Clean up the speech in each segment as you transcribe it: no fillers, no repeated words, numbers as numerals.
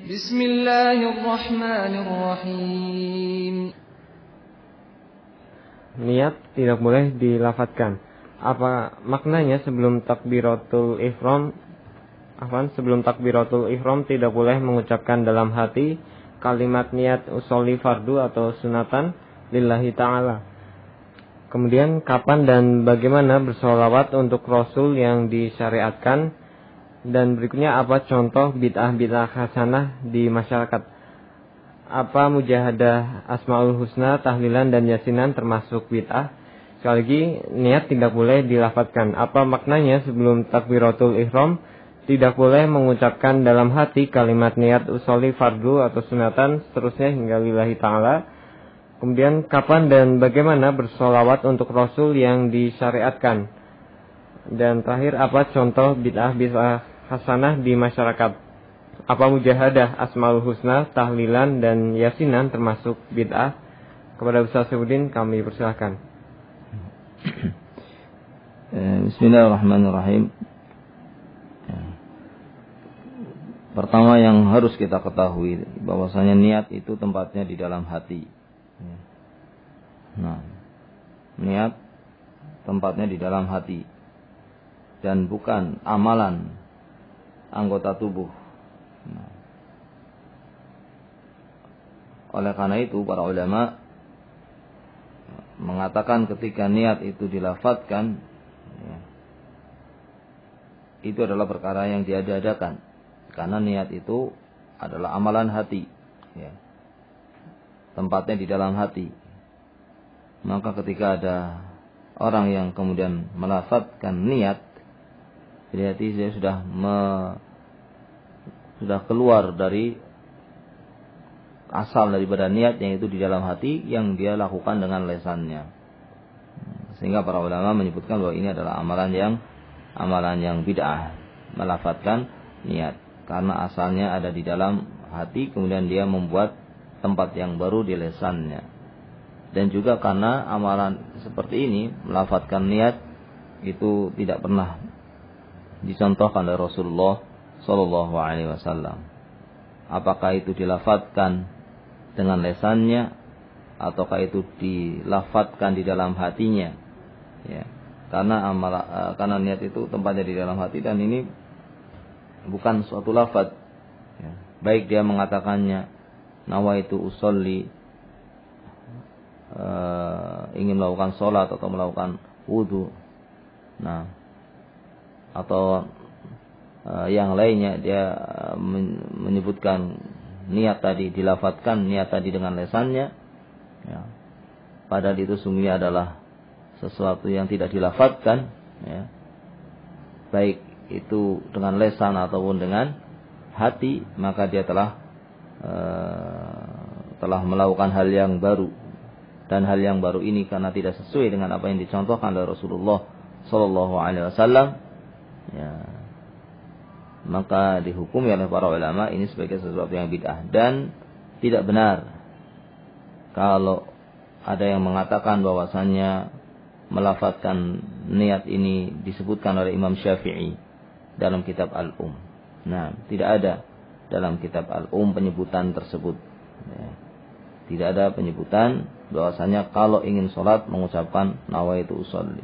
Bismillahirrahmanirrahim. Niat tidak boleh dilafadzkan. Apa maknanya sebelum takbiratul ihram? Sebelum takbiratul ihram tidak boleh mengucapkan dalam hati kalimat niat usolli fardu atau sunatan lillahi ta'ala. Kemudian kapan dan bagaimana bersolawat untuk Rasul yang disyariatkan? Dan berikutnya apa contoh bid'ah hasanah di masyarakat? Apa mujahadah asmaul husna, tahlilan dan yasinan termasuk bid'ah? Sekali lagi, niat tidak boleh dilafadzkan. Apa maknanya sebelum takbiratul ihram tidak boleh mengucapkan dalam hati kalimat niat usolli fardu atau sunatan seterusnya hingga lillahi ta'ala. Kemudian kapan dan bagaimana bersolawat untuk Rasul yang disyariatkan? Dan terakhir, apa contoh bid'ah hasanah di masyarakat? Apa mujahadah asmaul husna, tahlilan dan yasinan termasuk bid'ah? Kepada Ustaz Saifuddin kami persilahkan. Bismillahirrahmanirrahim. Pertama yang harus kita ketahui bahwasanya niat itu tempatnya di dalam hati. Nah, niat tempatnya di dalam hati dan bukan amalan anggota tubuh. Nah, oleh karena itu para ulama mengatakan ketika niat itu dilafadzkan, itu adalah perkara yang diada-adakan, karena niat itu adalah amalan hati, tempatnya di dalam hati. Maka ketika ada orang yang kemudian melafadzkan niat, berarti dia sudah keluar dari asal daripada niat yang itu di dalam hati yang dia lakukan dengan lesannya. Sehingga para ulama menyebutkan bahwa ini adalah amalan yang bid'ah, melafadzkan niat, karena asalnya ada di dalam hati, kemudian dia membuat tempat yang baru di lesannya. Dan juga karena amalan seperti ini, melafadzkan niat itu tidak pernah dicontohkan oleh Rasulullah Sallallahu Alaihi Wasallam. Apakah itu dilafadzkan dengan lesannya, ataukah itu dilafadzkan di dalam hatinya? Karena niat itu tempatnya di dalam hati, dan ini bukan suatu lafadz. Baik dia mengatakannya nawaitu usolli, ingin melakukan sholat atau melakukan wudu, atau yang lainnya, dia menyebutkan niat tadi, dilafadzkan niat tadi dengan lesannya, padahal itu sungguhnya adalah sesuatu yang tidak dilafadzkan, baik itu dengan lesan ataupun dengan hati, maka dia telah melakukan hal yang baru. Dan hal yang baru ini karena tidak sesuai dengan apa yang dicontohkan oleh Rasulullah Sallallahu Alaihi Wasallam, maka dihukumi oleh para ulama ini sebagai sesuatu yang bid'ah. Dan tidak benar kalau ada yang mengatakan bahwasannya melafadzkan niat ini disebutkan oleh Imam Syafi'i dalam kitab Al-Um. Tidak ada dalam kitab Al-Um penyebutan tersebut. Tidak ada penyebutan bahwasanya kalau ingin sholat mengucapkan nawaitu usolli.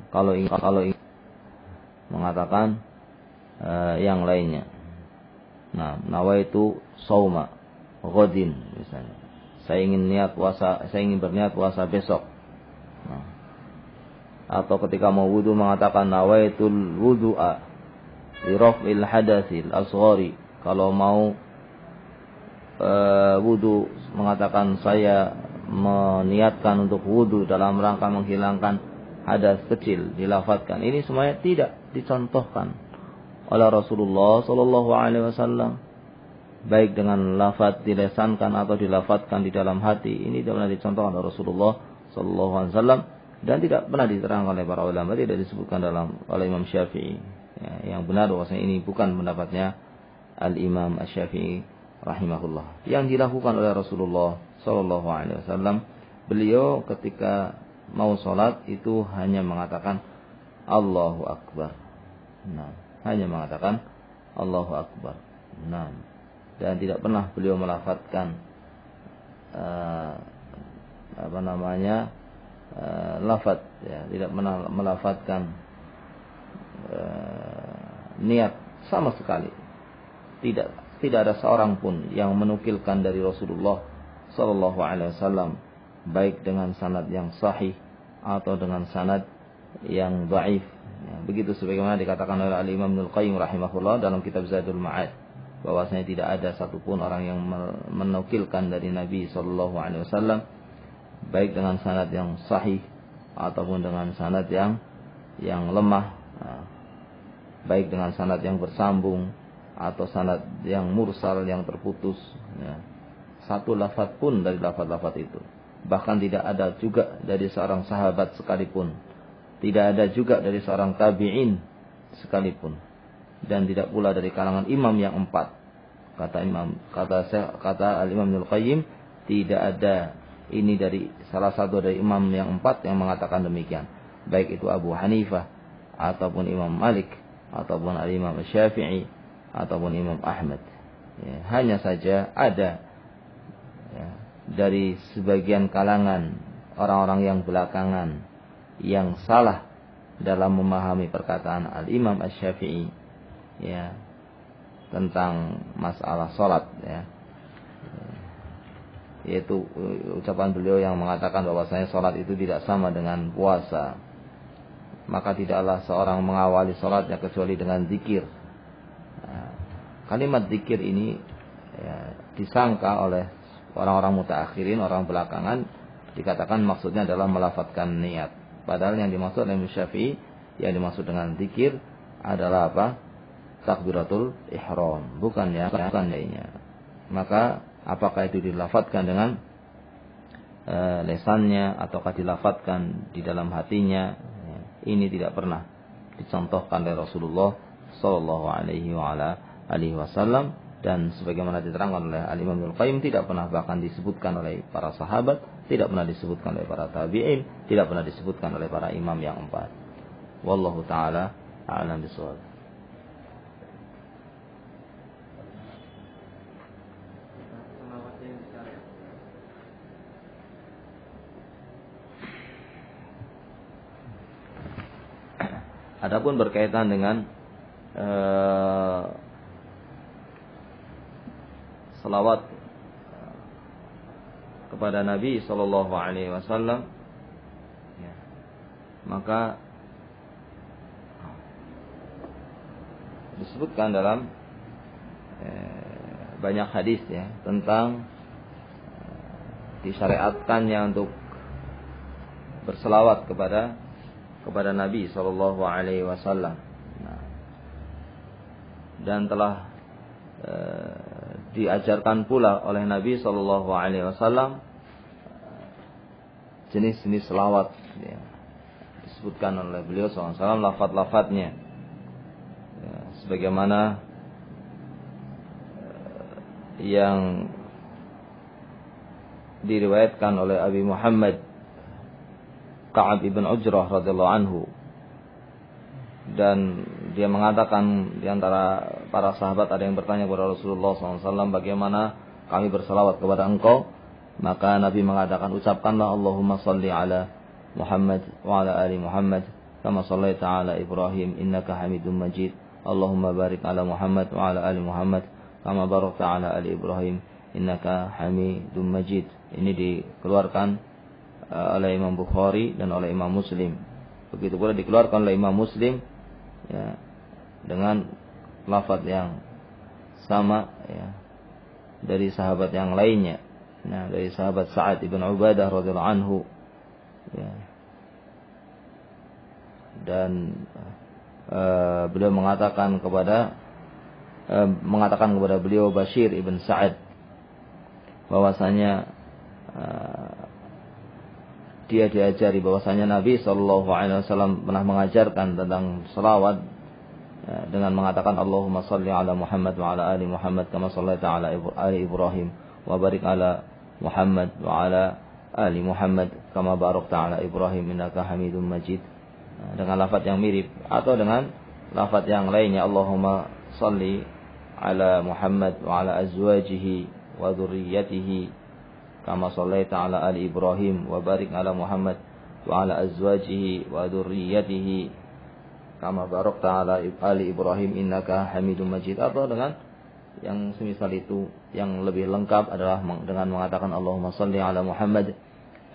Kalau ingin mengatakan yang lainnya, nawaitu sauma ghadin misalnya, saya ingin berniat puasa besok. Atau ketika mau wudu mengatakan nawaitul wudu'a li raf'il hadatsil asghari, kalau mau wudu mengatakan saya meniatkan untuk wudu dalam rangka menghilangkan hadas kecil, dilafadzkan. Ini semuanya tidak dicontohkan oleh Rasulullah Sallallahu Alaihi Wasallam, baik dengan lafadz dilesankan atau dilafadzkan di dalam hati. Ini tidak pernah dicontohkan oleh Rasulullah Sallallahu Alaihi Wasallam, dan tidak pernah diterangkan oleh para ulama, tidak disebutkan oleh Imam Syafi'i. Yang benar bahwasanya ini bukan pendapatnya Al-Imam Asy-Syafi'i rahimahullah. Yang dilakukan oleh Rasulullah Sallallahu Alaihi Wasallam, beliau ketika mau sholat itu hanya mengatakan Allahu Akbar. Hanya mengatakan Allahu Akbar. dan tidak pernah beliau melafadzkan lafadz, ya, tidak pernah melafadzkan niat sama sekali. Tidak ada seorang pun yang menukilkan dari Rasulullah sallallahu alaihi wasallam baik dengan sanad yang sahih atau dengan sanad yang dhaif. Ya, begitu sebagaimana dikatakan oleh Al-Imam Ibnul Qayyim rahimahullah dalam kitab Zadul Ma'ad, bahwasanya tidak ada satupun orang yang menukilkan dari Nabi sallallahu alaihi wasallam baik dengan sanad yang sahih ataupun dengan sanad yang lemah, baik dengan sanad yang bersambung atau sanad yang mursal yang terputus, ya. Satu lafaz pun dari lafaz-lafaz itu, bahkan tidak ada juga dari seorang sahabat sekalipun, tidak ada juga dari seorang tabi'in sekalipun, dan tidak pula dari kalangan imam yang 4. Kata Al-Imam Ibnul Qayyim, tidak ada ini dari salah satu dari imam yang 4 yang mengatakan demikian, baik itu Abu Hanifah ataupun Imam Malik ataupun Al-Imam Syafi'i ataupun Imam Ahmad. Ya, hanya saja ada, ya, dari sebagian kalangan orang-orang yang belakangan yang salah dalam memahami perkataan Al-Imam Asy-Syafi'i, ya, tentang masalah salat, ya. Yaitu ucapan beliau yang mengatakan bahwasanya salat itu tidak sama dengan puasa. Maka tidaklah seorang mengawali salatnya kecuali dengan zikir. Nah, kalimat zikir ini, ya, disangka oleh orang-orang mutaakhirin, orang belakangan, dikatakan maksudnya adalah melafadzkan niat. Padahal yang dimaksud oleh Syafi'i, yang dimaksud dengan zikir adalah apa? Takbiratul ihram, bukan lainnya. Maka apakah itu dilafadzkan dengan lesannya ataukah dilafadzkan di dalam hatinya, ya, ini tidak pernah dicontohkan oleh Rasulullah sallallahu alaihi wasallam, dan sebagaimana diterangkan oleh Al-Imam Ibnul Qayyim, tidak pernah bahkan disebutkan oleh para sahabat, tidak pernah disebutkan oleh para tabi'in, tidak pernah disebutkan oleh para imam yang 4. Wallahu taala a'lam bishawab. Adapun berkaitan dengan salawat kepada Nabi sallallahu alaihi wasallam, ya, maka disebutkan dalam banyak hadis, ya, tentang disyariatkannya untuk berselawat kepada Nabi sallallahu alaihi wasallam. Nah, dan telah diajarkan pula oleh Nabi sallallahu alaihi wasallam jenis-jenis selawat, ya, disebutkan oleh beliau sallallahu alaihi wasallam lafaz-lafaznya, ya, sebagaimana yang diriwayatkan oleh Abi Muhammad Ka'ab ibn Ujrah radhiyallahu anhu, dan dia mengatakan di antara para sahabat ada yang bertanya kepada Rasulullah SAW, bagaimana kami bersalawat kepada engkau? Maka Nabi mengatakan, ucapkanlah Allahumma salli ala Muhammad wa ala ali Muhammad kama sallaita ala Ibrahim innaka Hamidum Majid. Allahumma barik ala Muhammad wa ala ali Muhammad kama barakta ala ali Ibrahim innaka Hamidum Majid. Ini dikeluarkan oleh Imam Bukhari dan oleh Imam Muslim. Begitu pula dikeluarkan oleh Imam Muslim, ya, dengan lafaz yang sama, ya, dari sahabat yang lainnya. Nah, dari sahabat Sa'ad ibn Ubadah radhiyallahu anhu, ya. Dan beliau mengatakan kepada beliau Bashir ibn Sa'ad bahwasanya dia diajari bahwasanya Nabi sallallahu alaihi wasallam pernah mengajarkan tentang selawat, ya, dengan mengatakan Allahumma salli ala Muhammad wa ala ali Muhammad kama shallaita ala ali Ibrahim wa barik ala Muhammad wa ala ali Muhammad kama barakta ala Ibrahim innaka Hamidum Majid. Dengan lafaz yang mirip atau dengan lafaz yang lainnya, Allahumma salli ala Muhammad wa ala azwajihi wa dhurriyyatihi kama shallaita ala ali Ibrahim wa barik ala Muhammad wa ala azwajihi wa dhurriyyatihi kama barakta ala ali Ibrahim innaka Hamidum Majid. Atau dengan yang semisal itu, yang lebih lengkap adalah dengan mengatakan Allahumma shalli ala Muhammad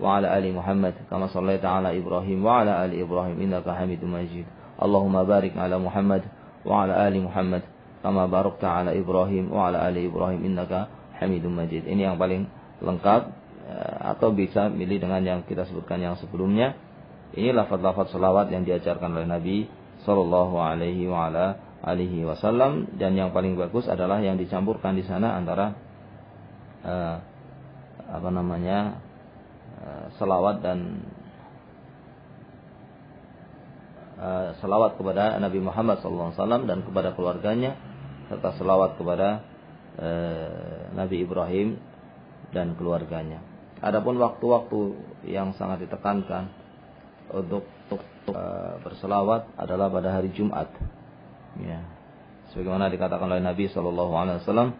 wa ala ali Muhammad kama shallaita ala Ibrahim wa ala ali Ibrahim innaka Hamidum Majid. Allahumma barik ala Muhammad wa ala ali Muhammad kama barakta ala Ibrahim wa ala ali Ibrahim innaka Hamidum Majid. Ini yang paling lengkap, atau bisa milih dengan yang kita sebutkan yang sebelumnya. Ini lafaz-lafaz selawat yang diajarkan oleh Nabi sallallahu alaihi wa ala alihi wasallam, dan yang paling bagus adalah yang dicampurkan di sana antara selawat dan selawat kepada Nabi Muhammad SAW dan kepada keluarganya, serta selawat kepada Nabi Ibrahim dan keluarganya. Adapun waktu-waktu yang sangat ditekankan untuk berselawat adalah pada hari Jumat. Ya, sebagaimana dikatakan oleh Nabi SAW,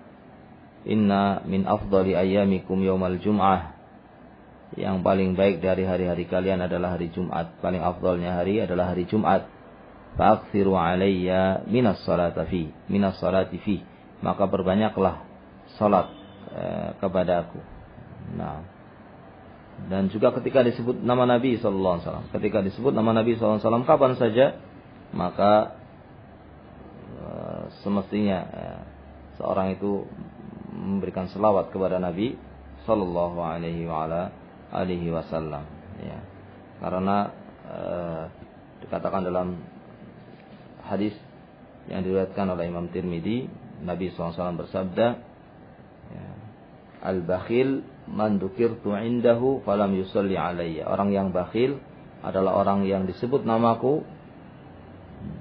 Inna min afdali ayyamikum yawmal jum'ah. Yang paling baik dari hari-hari kalian adalah hari Jumat. Paling afdalnya hari adalah hari Jumat. Fa'akthiru alayya minas salati fi. Maka berbanyaklah salat kepada aku. Nah, dan juga ketika disebut nama Nabi SAW, ketika disebut nama Nabi SAW kapan saja, maka semestinya seorang itu memberikan selawat kepada Nabi Sallallahu Alaihi Wasallam. Ya, karena dikatakan dalam hadis yang diriwayatkan oleh Imam Tirmidzi, Nabi SAW bersabda, ya, al-bakhil man dzukirtu indahu falam yusalli alayya. Orang yang bakhil adalah orang yang disebut namaku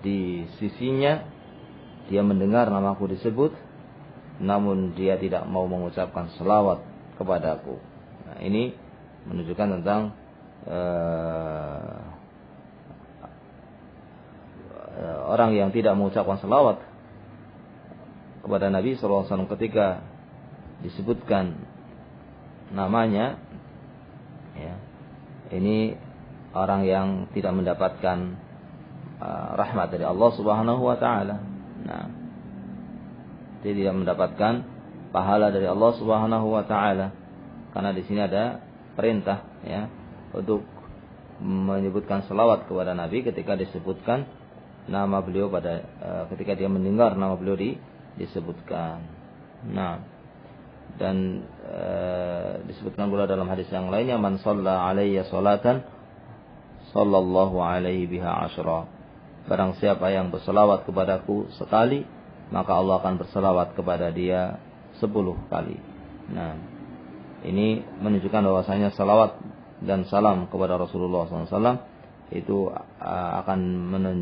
di sisinya, dia mendengar namaku disebut, namun dia tidak mau mengucapkan selawat kepadaku. Nah, ini menunjukkan tentang orang yang tidak mengucapkan selawat kepada Nabi SAW ketika disebutkan namanya, ya, ini orang yang tidak mendapatkan rahmat dari Allah Subhanahu wa taala. Nah, dia tidak mendapatkan pahala dari Allah Subhanahu wa taala, karena di sini ada perintah, ya, untuk menyebutkan selawat kepada Nabi ketika disebutkan nama beliau pada ketika dia mendengar nama beliau disebutkan. Nah, dan disebutkan pula dalam hadis yang lainnya, man shalla alayya salatan sallallahu alaihi biha asyra. Barang siapa yang berselawat kepadaku sekali, maka Allah akan berselawat kepada dia 10 kali. Nah, ini menunjukkan bahwasanya salawat dan salam kepada Rasulullah SAW itu akan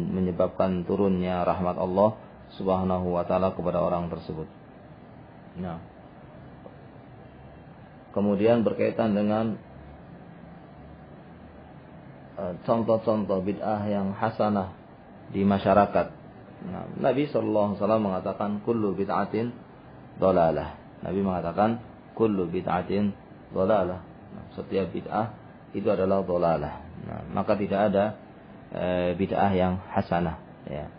menyebabkan turunnya rahmat Allah Subhanahu wa taala kepada orang tersebut. Nah, kemudian berkaitan dengan contoh-contoh bid'ah yang hasanah di masyarakat. Nah, Nabi SAW mengatakan kullu bid'atin dhalalah. Nabi mengatakan kullu bid'atin dhalalah. Nah, setiap bid'ah itu adalah dhalalah. Nah, maka tidak ada bid'ah yang hasanah, ya.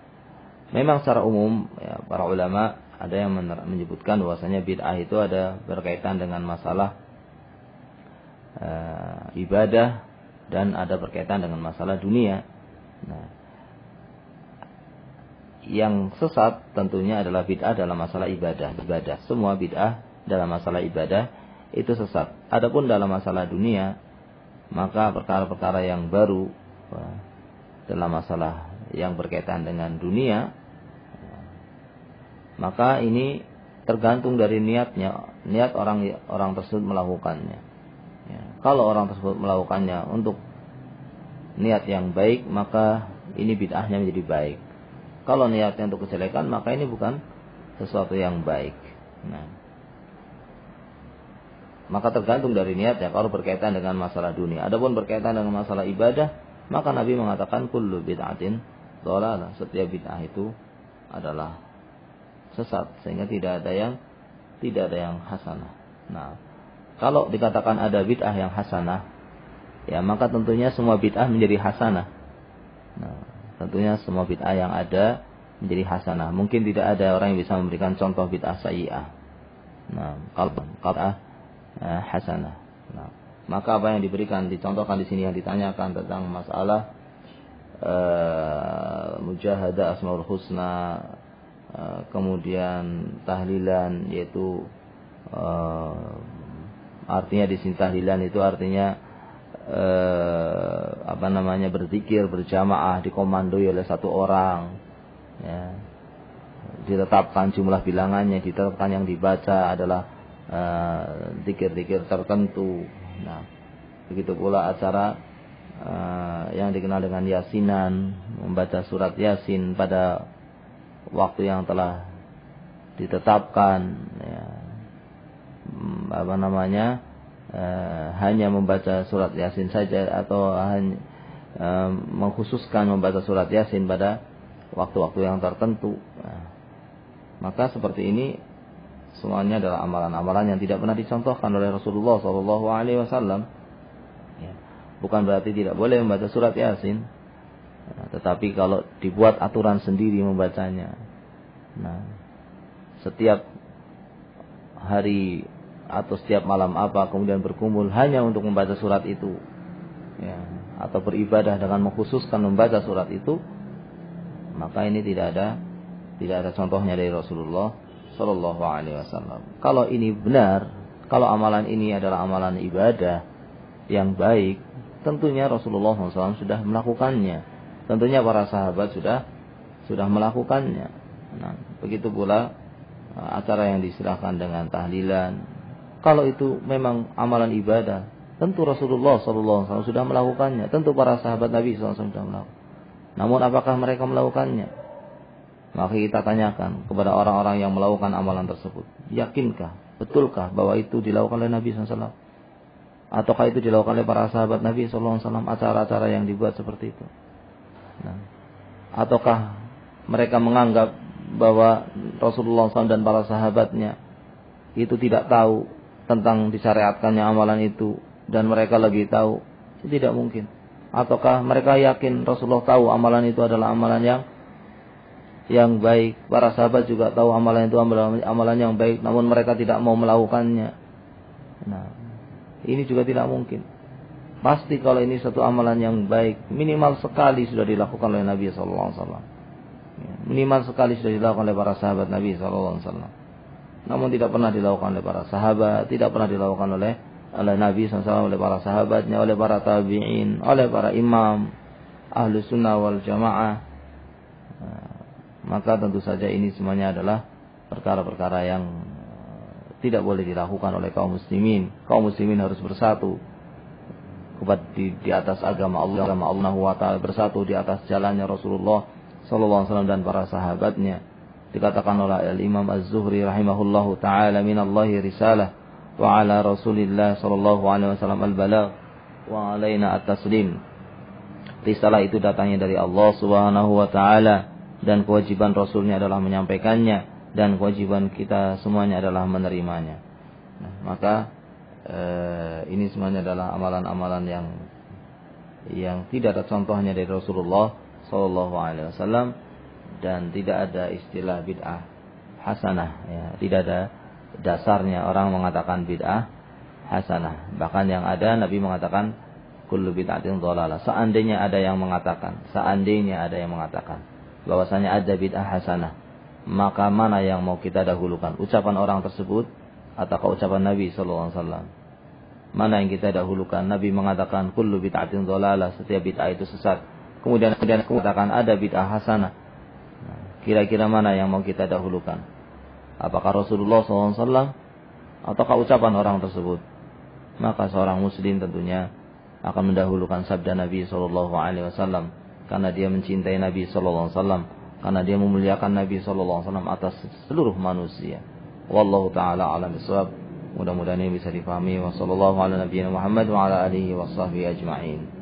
Memang secara umum, ya, para ulama ada yang menyebutkan bahwasanya bid'ah itu ada berkaitan dengan masalah ibadah dan ada berkaitan dengan masalah dunia. Nah, yang sesat tentunya adalah bid'ah dalam masalah ibadah. Semua bid'ah dalam masalah ibadah itu sesat. Adapun dalam masalah dunia, maka perkara-perkara yang baru dalam masalah yang berkaitan dengan dunia, maka ini tergantung dari niatnya, niat orang tersebut melakukannya. Ya, kalau orang tersebut melakukannya untuk niat yang baik, maka ini bid'ahnya menjadi baik. Kalau niatnya untuk kejelekan, maka ini bukan sesuatu yang baik. Nah, maka tergantung dari niatnya kalau berkaitan dengan masalah dunia. Adapun berkaitan dengan masalah ibadah, maka Nabi mengatakan kullu bid'atin dhalalah. Setiap bid'ah itu adalah sesat sehingga tidak ada yang hasanah. Nah, kalau dikatakan ada bid'ah yang hasanah, ya maka tentunya semua bid'ah menjadi hasanah. Nah, tentunya semua bid'ah yang ada menjadi hasanah. Mungkin tidak ada orang yang bisa memberikan contoh bid'ah sayyi'ah. Nah, kalau bid'ah hasanah. Nah, maka apa yang dicontohkan di sini yang ditanyakan tentang masalah mujahadah asmaul husna, kemudian tahlilan, yaitu artinya di sini tahlilan itu artinya berzikir berjamaah dikomandoi oleh satu orang, ya. Ditetapkan jumlah bilangannya, ditetapkan yang dibaca adalah zikir-zikir tertentu. Nah, begitu pula acara yang dikenal dengan yasinan, membaca surat yasin pada waktu yang telah ditetapkan, ya. Hanya membaca surat yasin saja atau hanya mengkhususkan membaca surat yasin pada waktu-waktu yang tertentu. Nah, maka seperti ini semuanya adalah amalan-amalan yang tidak pernah dicontohkan oleh Rasulullah SAW. Ya, bukan berarti tidak boleh membaca surat yasin, tetapi kalau dibuat aturan sendiri membacanya. Nah, setiap hari atau setiap malam kemudian berkumpul hanya untuk membaca surat itu, ya, atau beribadah dengan mengkhususkan membaca surat itu, maka ini tidak ada contohnya dari Rasulullah Shallallahu Alaihi Wasallam. Kalau ini benar, kalau amalan ini adalah amalan ibadah yang baik, tentunya Rasulullah SAW sudah melakukannya. Tentunya para sahabat sudah melakukannya. Nah, begitu pula acara yang diserahkan dengan tahlilan. Kalau itu memang amalan ibadah, tentu Rasulullah SAW sudah melakukannya. Tentu para sahabat Nabi SAW sudah melakukannya. Namun apakah mereka melakukannya? Maka kita tanyakan kepada orang-orang yang melakukan amalan tersebut. Yakinkah, betulkah bahwa itu dilakukan oleh Nabi SAW? Ataukah itu dilakukan oleh para sahabat Nabi SAW, acara-acara yang dibuat seperti itu? Nah, ataukah mereka menganggap bahwa Rasulullah SAW dan para sahabatnya itu tidak tahu tentang disyariatkannya amalan itu dan mereka lebih tahu? Itu tidak mungkin. Ataukah mereka yakin Rasulullah tahu amalan itu adalah amalan yang baik, para sahabat juga tahu amalan itu amalan yang baik, namun mereka tidak mau melakukannya? Nah, ini juga tidak mungkin. Pasti kalau ini satu amalan yang baik, minimal sekali sudah dilakukan oleh Nabi SAW. Minimal sekali sudah dilakukan oleh para sahabat Nabi SAW. Namun tidak pernah dilakukan oleh para sahabat, tidak pernah dilakukan oleh Nabi SAW, oleh para sahabatnya, oleh para tabi'in, oleh para imam Ahlus Sunnah wal Jamaah. Maka tentu saja ini semuanya adalah perkara-perkara yang tidak boleh dilakukan oleh kaum muslimin. Kaum muslimin harus bersatu di atas agama Allah wa ta'ala, bersatu di atas jalannya Rasulullah SAW dan para sahabatnya. Dikatakan oleh Imam Az-Zuhri rahimahullahu ta'ala, minallahi risalah wa ala Rasulillah sallallahu alaihi wasallam al-balagh wa alaina at-taslim. Risalah itu datangnya dari Allah Subhanahu wa ta'ala, dan kewajiban Rasulnya adalah menyampaikannya, dan kewajiban kita semuanya adalah menerimanya. Nah, maka ini semuanya adalah amalan-amalan yang tidak ada contohnya dari Rasulullah Sallallahu Alaihi Wasallam, dan tidak ada istilah bid'ah hasanah. Ya, tidak ada dasarnya orang mengatakan bid'ah hasanah. Bahkan yang ada Nabi mengatakan kullu bid'atin dhalalah. Seandainya ada yang mengatakan bahwasanya ada bid'ah hasanah, maka mana yang mau kita dahulukan? Ucapan orang tersebut ataukah ucapan Nabi sallallahu alaihi wasallam? Mana yang kita dahulukan? Nabi mengatakan kullu bid'atin dhalalah, setiap bid'ah itu sesat. Kemudian mengatakan ada bid'ah hasanah. Nah, kira-kira mana yang mau kita dahulukan? Apakah Rasulullah sallallahu alaihi wasallam ataukah ucapan orang tersebut? Maka seorang muslim tentunya akan mendahulukan sabda Nabi sallallahu alaihi wasallam, karena dia mencintai Nabi sallallahu alaihi wasallam, karena dia memuliakan Nabi sallallahu alaihi wasallam atas seluruh manusia. Wallahu taala a'lam bishawab. Mudah-mudahan ini bisa dipahami. Wassallallahu ala nabiyyina Muhammad wa ala alihi washabbihi ajma'in.